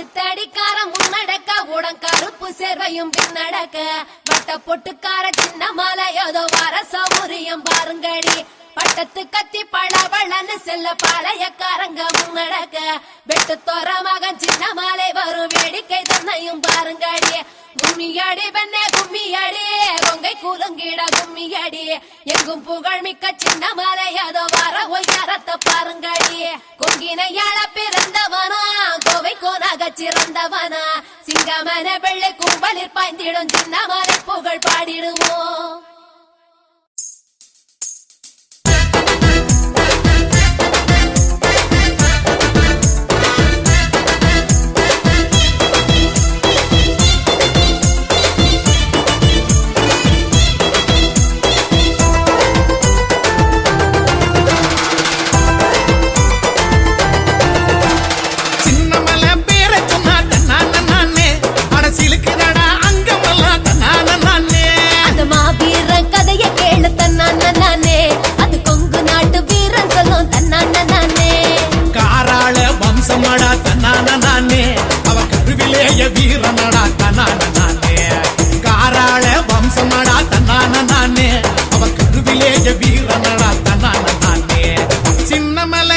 படுத்தடிக்கார முன்னடக்க உடன் கருப்பு சேர்வையும் பின்னடக்க வட்ட பொட்டுக்கார சின்ன மாலை ஏதோ வர சௌரியம் பாருங்கடி பட்டத்து கத்தி பழவளன்னு செல்ல பாளையக்காரங்க முன்னடக்க வெட்டு தோற மகன் சின்ன மாலை வரும் வேடிக்கை தன்னையும் பாருங்கடி கும்மியடி பெண்ணே கும்மியடி கொங்கை கூலுங்கிட கும்மியடி எங்கும் புகழ் மிக்க சின்ன மாலை ஏதோ வர ஒய்யாரத்தை பாருங்கடி கொங்கினையாள பிறந்தவனா கோவை கோனாக சிறந்தவனா சிங்கமன வெள்ளை கும்பலில் பாய்ந்திடும் சின்ன மாலை புகழ் பாடிடுவோம். வீரனடா தன்னான நானே காராள வம்சமடா தன்னான நானே அவ கருவிலேய வீரனடா தன்னான நானே சின்னமல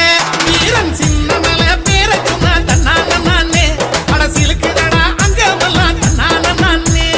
வீரன் சின்னமல பேர சொன்ன தன்னான நானே அடசிலுக்குடா அங்கமெல்லாம் தன்னான நானே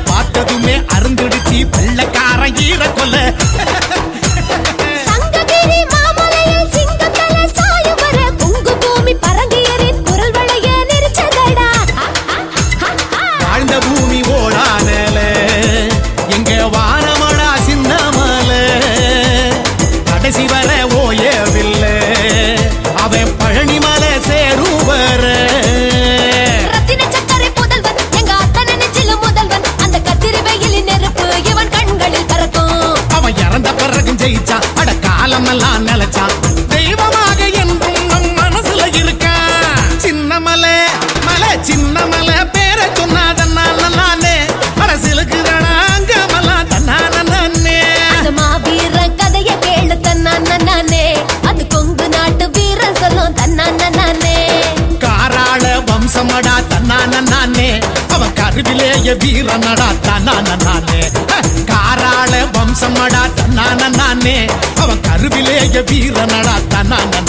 பார்த்ததுமே அருந்துடுச்சி வெள்ளக்காரன் ஈர கொல்ல சங்ககிரி மாமலையில் சிங்கத்தல சாயம் வர குங்கு பூமி பரங்கியரின் குரல் வளைய நெரிச்சதடா வாழ்ந்த பூமி ஓடானல எங்க வானமடா சின்னமல கடைசி வர ஓயவில்லை அவன் பழனிமலை சேருவர அட காலமெல்லாம் நிலைச்சான் தெய்வமாக என்றும் நம் மனசுல இருக்கா சின்னமலை மலை சின்னமலை பேர சொன்னாதன்னால நானே அரசியலுக்கு அங்கமெல்லாம் தன்னான நானே அந்த மாவீர கதைய கேளு தன்னான நானே அது கொங்கு நாட்டு வீரன் சொல்லும் தன்னான நானே காராள வம்சமடா தன்னான நானே அவன் கருவிலேய வீரனடா தன்னான நானே காராள வம்சமடா தன்னான நானே அவன் கருவிலேய வீரனடா தன்னான